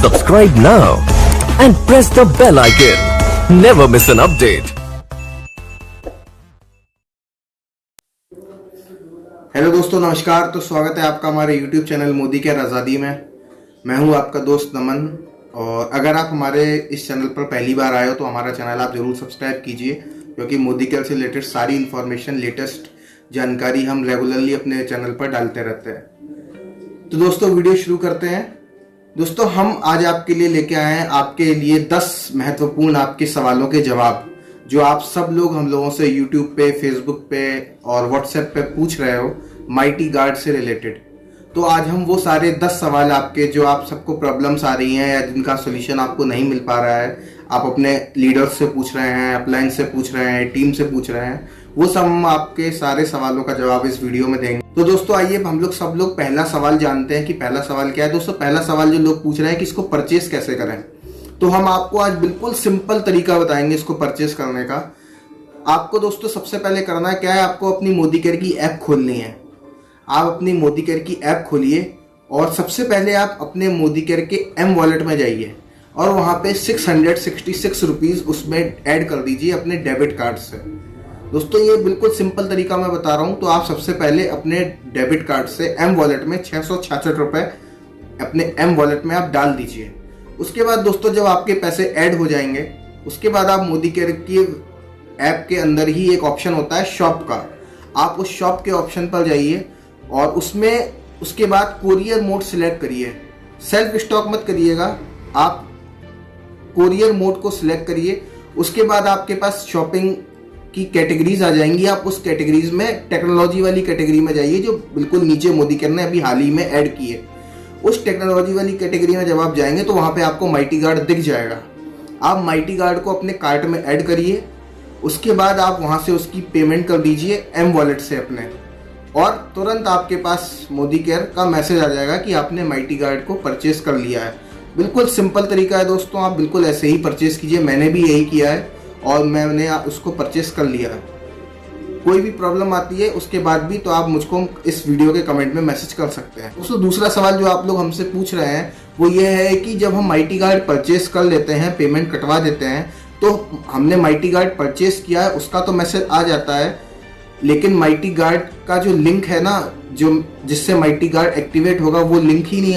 Subscribe now and press the bell icon. Never miss an update. Hello दोस्तों, नमस्कार। तो स्वागत है आपका हमारे YouTube चैनल मोदी केयर आज़ादी में। मैं हूं आपका दोस्त नमन। और अगर आप हमारे इस चैनल पर पहली बार आए हो तो हमारा चैनल आप जरूर सब्सक्राइब कीजिए, क्योंकि मोदी केयर से रिलेटेड सारी इन्फॉर्मेशन, लेटेस्ट जानकारी हम रेगुलरली अपने चैनल पर डालते रहते हैं। तो दोस्तों, वीडियो शुरू करते हैं। दोस्तों, हम आज आपके लिए लेके आए हैं आपके लिए 10 महत्वपूर्ण आपके सवालों के जवाब, जो आप सब लोग हम लोगों से YouTube पे, Facebook पे और WhatsApp पे पूछ रहे हो माइटी गार्ड से रिलेटेड। तो आज हम वो सारे 10 सवाल आपके, जो आप सबको प्रॉब्लम्स आ रही हैं या जिनका सोल्यूशन आपको नहीं मिल पा रहा है, आप अपने लीडर्स से पूछ रहे हैं, अपलाइन से पूछ रहे हैं, टीम से पूछ रहे हैं, वो सब हम आपके सारे सवालों का जवाब इस वीडियो में देंगे। तो दोस्तों, आइए हम लोग सब लोग पहला सवाल जानते हैं कि पहला सवाल क्या है। दोस्तों, पहला सवाल जो लोग पूछ रहे हैं कि इसको परचेस कैसे करें, तो हम आपको आज बिल्कुल सिंपल तरीका बताएंगे इसको परचेस करने का। आपको दोस्तों सबसे पहले करना क्या है, आपको अपनी मोदी केयर की ऐप खोलनी है। आप अपनी मोदी केयर की ऐप खोलिए और सबसे पहले आप अपने मोदी केयर के एम वॉलेट में जाइए और वहाँ पे 666 रुपीज़ उसमें ऐड कर दीजिए अपने डेबिट कार्ड से। दोस्तों, ये बिल्कुल सिंपल तरीका मैं बता रहा हूँ। तो आप सबसे पहले अपने डेबिट कार्ड से एम वॉलेट में 666 रुपये अपने एम वॉलेट में आप डाल दीजिए। उसके बाद दोस्तों, जब आपके पैसे ऐड हो जाएंगे, उसके बाद आप मोदी केयर की ऐप के अंदर ही एक ऑप्शन होता है शॉप का। आप उस शॉप के ऑप्शन पर जाइए और उसमें उसके बाद कोरियर मोड सिलेक्ट करिए। सेल्फ स्टॉक मत करिएगा, आप कोरियर मोड को सिलेक्ट करिए। उसके बाद आपके पास शॉपिंग की कैटेगरीज आ जाएंगी। आप उस कैटेगरीज में टेक्नोलॉजी वाली कैटेगरी में जाइए, जो बिल्कुल नीचे मोदी केयर ने अभी हाल ही में ऐड की है। उस टेक्नोलॉजी वाली कैटेगरी में जब आप जाएंगे तो वहाँ पे आपको माइटी गार्ड दिख जाएगा। आप माइटी गार्ड को अपने कार्ट में ऐड करिए। उसके बाद आप वहाँ से उसकी पेमेंट कर दीजिए एम वॉलेट से अपने, और तुरंत आपके पास मोदी केयर का मैसेज आ जाएगा कि आपने माइटी गार्ड को परचेस कर लिया है। बिल्कुल सिंपल तरीका है दोस्तों, आप बिल्कुल ऐसे ही परचेस कीजिए। मैंने भी यही किया है और मैंने उसको परचेस कर लिया है। कोई भी प्रॉब्लम आती है उसके बाद भी तो आप मुझको इस वीडियो के कमेंट में मैसेज कर सकते हैं। दोस्तों, दूसरा सवाल जो आप लोग हमसे पूछ रहे हैं वो ये है कि जब हम माइटी गार्ड परचेस कर लेते हैं, पेमेंट कटवा देते हैं, तो हमने माइटी गार्ड परचेस किया है उसका तो मैसेज आ जाता है, लेकिन माइटी गार्ड का जो लिंक है ना, जो जिससे माइटी गार्ड एक्टिवेट होगा, वो लिंक ही नहीं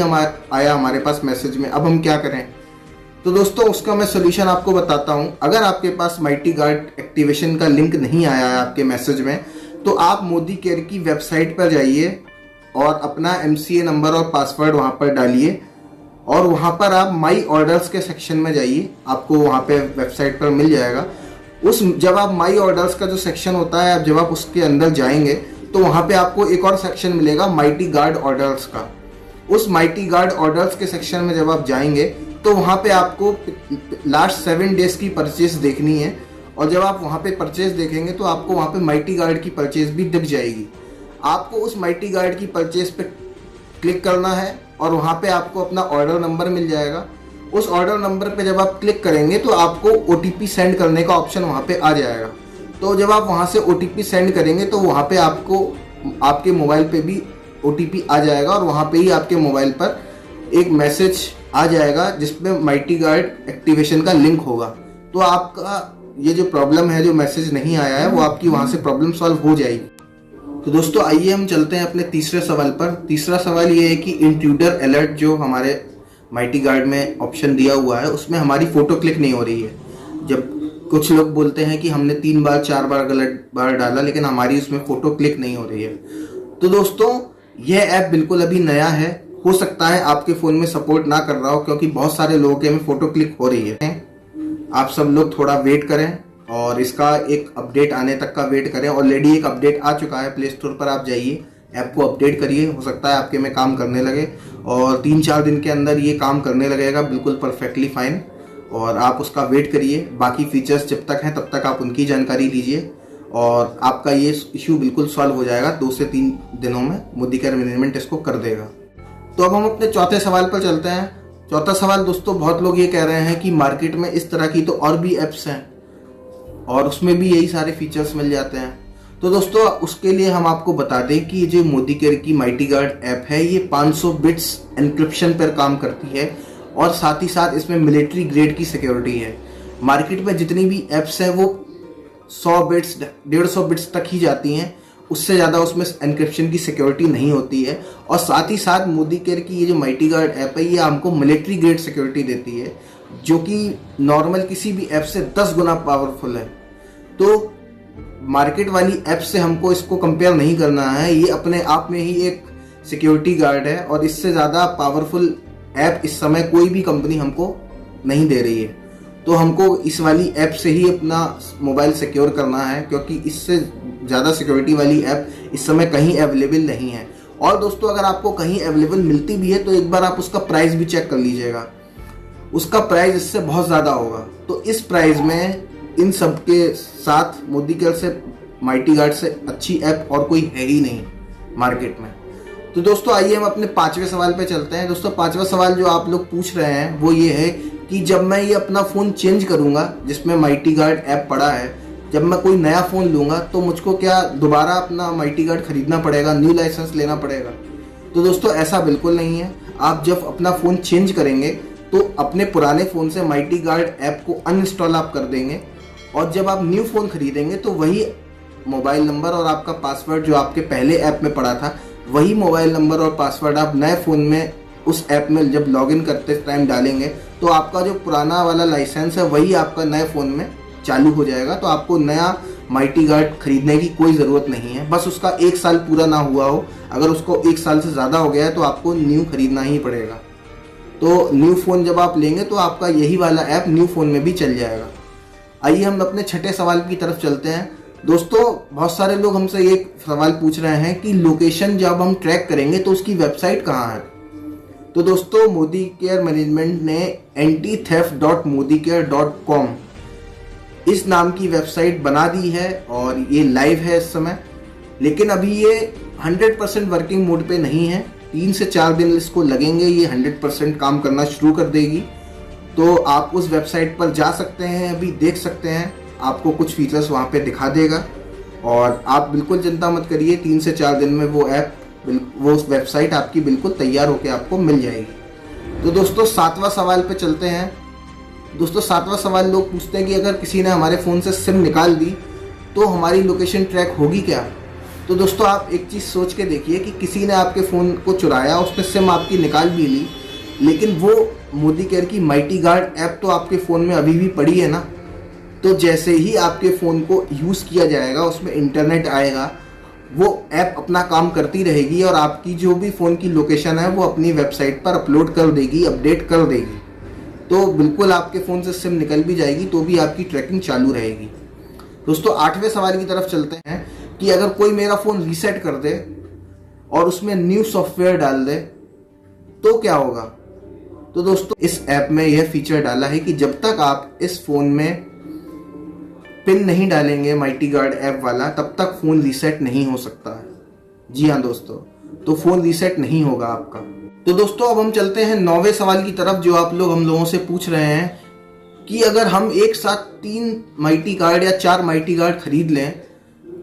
आया हमारे पास मैसेज में। अब हम क्या करें? तो दोस्तों, उसका मैं सोल्यूशन आपको बताता हूं। अगर आपके पास माइटी गार्ड एक्टिवेशन का लिंक नहीं आया है आपके मैसेज में, तो आप मोदी केयर की वेबसाइट पर जाइए और अपना MCA नंबर और पासवर्ड वहां पर डालिए और वहां पर आप माई ऑर्डर्स के सेक्शन में जाइए। आपको वहां पे वेबसाइट पर मिल जाएगा। जब आप माई ऑर्डर्स का जो सेक्शन होता है, जब आप उसके अंदर जाएंगे तो वहां पे आपको एक और सेक्शन मिलेगा माइटी गार्ड ऑर्डर्स का। उस माइटी गार्ड ऑर्डर्स के सेक्शन में जब आप जाएंगे तो वहाँ पे आपको लास्ट 7 डेज की परचेस देखनी है, और जब आप वहाँ पे परचेस देखेंगे तो आपको वहाँ पे माइटी गार्ड की परचेस भी दिख जाएगी। आपको उस माइटी गार्ड की परचेस पे क्लिक करना है और वहाँ पे आपको अपना ऑर्डर नंबर मिल जाएगा। उस ऑर्डर नंबर पे जब आप क्लिक करेंगे तो आपको OTP सेंड करने का ऑप्शन वहाँ पे आ जाएगा। तो जब आप वहाँ से OTP सेंड करेंगे तो वहाँ पे आपको आपके मोबाइल पे भी OTP आ जाएगा और वहाँ पे ही आपके मोबाइल पर एक मैसेज आ जाएगा जिसमें माइटी गार्ड एक्टिवेशन का लिंक होगा। तो आपका ये जो प्रॉब्लम है, जो मैसेज नहीं आया है, वो आपकी वहाँ से प्रॉब्लम सॉल्व हो जाएगी। तो दोस्तों, आइए हम चलते हैं अपने तीसरे सवाल पर। तीसरा सवाल ये है कि इंट्रूडर अलर्ट जो हमारे माइटी गार्ड में ऑप्शन दिया हुआ है, उसमें हमारी फ़ोटो क्लिक नहीं हो रही है। जब कुछ लोग बोलते हैं कि हमने 3 बार 4 बार गलत बार डाला, लेकिन हमारी उसमें फ़ोटो क्लिक नहीं हो रही है। तो दोस्तों, यह ऐप बिल्कुल अभी नया है। हो सकता है आपके फ़ोन में सपोर्ट ना कर रहा हो, क्योंकि बहुत सारे लोगों के में फ़ोटो क्लिक हो रही है। आप सब लोग थोड़ा वेट करें और इसका एक अपडेट आने तक का वेट करें। ऑलरेडी एक अपडेट आ चुका है, प्ले स्टोर पर आप जाइए, ऐप को अपडेट करिए। हो सकता है आपके में काम करने लगे और 3-4 दिन के अंदर ये काम करने लगेगा बिल्कुल परफेक्टली फाइन, और आप उसका वेट करिए। बाकी फीचर्स जब तक हैं तब तक आप उनकी जानकारी लीजिए और आपका ये इशू बिल्कुल सॉल्व हो जाएगा। 2 से 3 दिनों में मोदी केयर मैनेजमेंट इसको कर देगा। तो अब हम अपने चौथे सवाल पर चलते हैं। चौथा सवाल दोस्तों, बहुत लोग ये कह रहे हैं कि मार्केट में इस तरह की तो और भी ऐप्स हैं और उसमें भी यही सारे फीचर्स मिल जाते हैं। तो दोस्तों उसके लिए हम आपको बता दें कि जो मोदी केयर की माइटी गार्ड ऐप है ये 500 बिट्स एन्क्रिप्शन पर काम करती है और साथ ही साथ इसमें मिलिट्री ग्रेड की सिक्योरिटी है। मार्केट में जितनी भी ऐप्स है वो 100 बिट्स 150 बिट्स तक ही जाती हैं, उससे ज़्यादा उसमें एन्क्रिप्शन की सिक्योरिटी नहीं होती है। और साथ ही साथ मोदी केयर की ये जो माइटी गार्ड ऐप है ये हमको मिलिट्री ग्रेड सिक्योरिटी देती है, जो कि नॉर्मल किसी भी ऐप से 10 गुना पावरफुल है। तो मार्केट वाली ऐप से हमको इसको कंपेयर नहीं करना है, ये अपने आप में ही एक सिक्योरिटी गार्ड है और इससे ज़्यादा पावरफुल ऐप इस समय कोई भी कंपनी हमको नहीं दे रही है। तो हमको इस वाली ऐप से ही अपना मोबाइल सिक्योर करना है, क्योंकि इससे ज़्यादा सिक्योरिटी वाली ऐप इस समय कहीं अवेलेबल नहीं है। और दोस्तों अगर आपको कहीं अवेलेबल मिलती भी है तो एक बार आप उसका प्राइस भी चेक कर लीजिएगा, उसका प्राइस इससे बहुत ज़्यादा होगा। तो इस प्राइस में इन सब के साथ मोदी केयर से माइटी गार्ड से अच्छी ऐप और कोई है ही नहीं मार्केट में। तो दोस्तों आइए हम अपने 5वें सवाल पे चलते हैं। दोस्तों 5वां सवाल जो आप लोग पूछ रहे हैं वो ये है कि जब मैं ये अपना फ़ोन चेंज करूँगा जिसमें माइटी गार्ड ऐप पड़ा है, जब मैं कोई नया फ़ोन लूँगा तो मुझको क्या दोबारा अपना माइटी गार्ड खरीदना पड़ेगा, न्यू लाइसेंस लेना पड़ेगा? तो दोस्तों ऐसा बिल्कुल नहीं है। आप जब अपना फ़ोन चेंज करेंगे तो अपने पुराने फ़ोन से माइटी गार्ड ऐप को अनइंस्टॉल आप कर देंगे और जब आप न्यू फ़ोन खरीदेंगे तो वही मोबाइल नंबर और आपका पासवर्ड जो आपके पहले ऐप में पड़ा था, वही मोबाइल नंबर और पासवर्ड आप नए फ़ोन में उस ऐप में जब लॉगिन करते टाइम डालेंगे तो आपका जो पुराना वाला लाइसेंस है वही आपका नए फ़ोन में चालू हो जाएगा। तो आपको नया माइटी गार्ड खरीदने की कोई ज़रूरत नहीं है, बस उसका 1 साल पूरा ना हुआ हो। अगर उसको 1 साल से ज़्यादा हो गया है तो आपको न्यू खरीदना ही पड़ेगा। तो न्यू फ़ोन जब आप लेंगे तो आपका यही वाला ऐप न्यू फ़ोन में भी चल जाएगा। आइए हम अपने 6ठे सवाल की तरफ चलते हैं। दोस्तों बहुत सारे लोग हमसे ये सवाल पूछ रहे हैं कि लोकेशन जब हम ट्रैक करेंगे तो उसकी वेबसाइट कहाँ है? तो दोस्तों मोदी केयर मैनेजमेंट ने anti-theft.modicare.com इस नाम की वेबसाइट बना दी है और ये लाइव है इस समय, लेकिन अभी ये 100% वर्किंग मोड पे नहीं है। 3 से 4 दिन इसको लगेंगे, ये 100% काम करना शुरू कर देगी। तो आप उस वेबसाइट पर जा सकते हैं, अभी देख सकते हैं, आपको कुछ फीचर्स वहाँ पे दिखा देगा और आप बिल्कुल चिंता मत करिए, 3 से 4 दिन में वो ऐप वो वेबसाइट आपकी बिल्कुल तैयार होकर आपको मिल जाएगी। तो दोस्तों 7वां सवाल पे चलते हैं। दोस्तों 7वां सवाल लोग पूछते हैं कि अगर किसी ने हमारे फ़ोन से सिम निकाल दी तो हमारी लोकेशन ट्रैक होगी क्या? तो दोस्तों आप एक चीज़ सोच के देखिए कि किसी ने आपके फ़ोन को चुराया, उसने सिम आपकी निकाल भी ली, लेकिन वो मोदी केयर की माइटी गार्ड ऐप तो आपके फ़ोन में अभी भी पड़ी है ना। तो जैसे ही आपके फ़ोन को यूज़ किया जाएगा, उसमें इंटरनेट आएगा, वो ऐप अपना काम करती रहेगी और आपकी जो भी फ़ोन की लोकेशन है वो अपनी वेबसाइट पर अपलोड कर देगी, अपडेट कर देगी। तो बिल्कुल आपके फ़ोन से सिम निकल भी जाएगी तो भी आपकी ट्रैकिंग चालू रहेगी। दोस्तों 8वें सवाल की तरफ चलते हैं कि अगर कोई मेरा फ़ोन रीसेट कर दे और उसमें न्यू सॉफ्टवेयर डाल दे तो क्या होगा? तो दोस्तों इस ऐप में यह फीचर डाला है कि जब तक आप इस फ़ोन में पिन नहीं डालेंगे माइटी गार्ड ऐप वाला, तब तक फ़ोन रीसेट नहीं हो सकता है। जी हाँ दोस्तों, तो फ़ोन रीसेट नहीं होगा आपका। तो दोस्तों अब हम चलते हैं 9वें सवाल की तरफ, जो आप लोग हम लोगों से पूछ रहे हैं कि अगर हम एक साथ 3 माइटी गार्ड या 4 माइटी गार्ड खरीद लें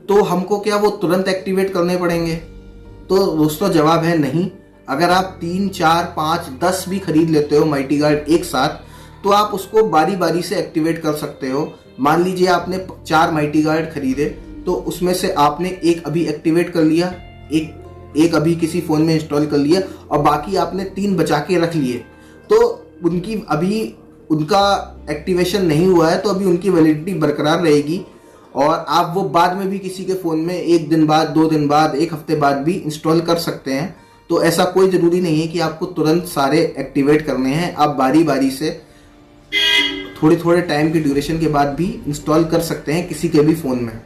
तो हमको क्या वो तुरंत एक्टिवेट करने पड़ेंगे? तो दोस्तों जवाब है नहीं। अगर आप 3, 4, 5, 10 भी खरीद लेते हो माइटी गार्ड एक साथ तो आप उसको बारी बारी से एक्टिवेट कर सकते हो। मान लीजिए आपने 4 माइटी गार्ड खरीदे तो उसमें से आपने एक अभी एक्टिवेट कर लिया, एक अभी किसी फ़ोन में इंस्टॉल कर लिया और बाकी आपने 3 बचा के रख लिए। तो उनका एक्टिवेशन नहीं हुआ है तो अभी उनकी वैलिडिटी बरकरार रहेगी और आप वो बाद में भी किसी के फ़ोन में 1 दिन बाद, 2 दिन बाद, 1 हफ्ते बाद भी इंस्टॉल कर सकते हैं। तो ऐसा कोई ज़रूरी नहीं है कि आपको तुरंत सारे एक्टिवेट करने हैं। आप बारी बारी से थोड़े टाइम की ड्यूरेशन के बाद भी इंस्टॉल कर सकते हैं किसी के भी फ़ोन में।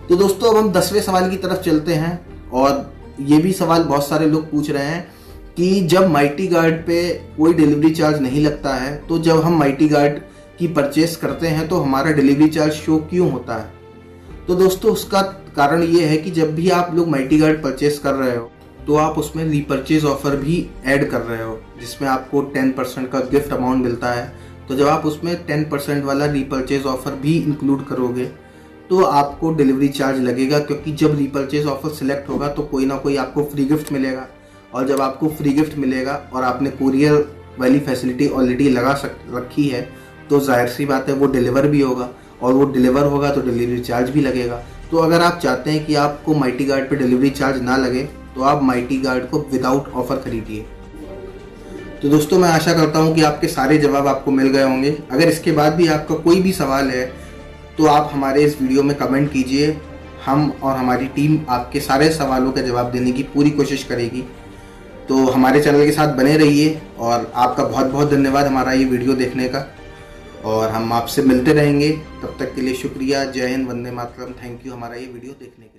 तो दोस्तों अब हम 10वें सवाल की तरफ चलते हैं और ये भी सवाल बहुत सारे लोग पूछ रहे हैं कि जब माइटी गार्ड पे कोई डिलीवरी चार्ज नहीं लगता है तो जब हम माइटी गार्ड की परचेस करते हैं तो हमारा डिलीवरी चार्ज शो क्यों होता है? तो दोस्तों उसका कारण ये है कि जब भी आप लोग माइटी गार्ड परचेस कर रहे हो तो आप उसमें रीपरचेज ऑफर भी ऐड कर रहे हो, जिसमें आपको 10% का गिफ्ट अमाउंट मिलता है। तो जब आप उसमें 10% वाला रीपरचेज ऑफर भी इंक्लूड करोगे तो आपको डिलीवरी चार्ज लगेगा, क्योंकि जब रीपरचेज ऑफर सिलेक्ट होगा तो कोई ना कोई आपको फ्री गिफ्ट मिलेगा और जब आपको फ्री गिफ्ट मिलेगा और आपने कुरियर वाली फैसिलिटी ऑलरेडी रखी है, तो जाहिर सी बात है वो डिलीवर भी होगा, और वो डिलीवर होगा तो डिलीवरी चार्ज भी लगेगा। तो अगर आप चाहते हैं कि आपको माइटी गार्ड पे डिलीवरी चार्ज ना लगे, तो आप माइटी गार्ड को विदाउट ऑफर खरीदिए। तो दोस्तों, मैं आशा करता हूं कि आपके सारे जवाब आपको मिल गए होंगे। अगर इसके बाद भी आपका कोई भी सवाल है तो आप हमारे इस वीडियो में कमेंट कीजिए। हम और हमारी टीम आपके सारे सवालों का जवाब देने की पूरी कोशिश करेगी। तो हमारे चैनल के साथ बने रहिए, और आपका बहुत बहुत धन्यवाद हमारा ये वीडियो देखने का, और हम आपसे मिलते रहेंगे। तब तक के लिए शुक्रिया। जय हिंद, वंदे मातरम। थैंक यू हमारा ये वीडियो देखने के लिए।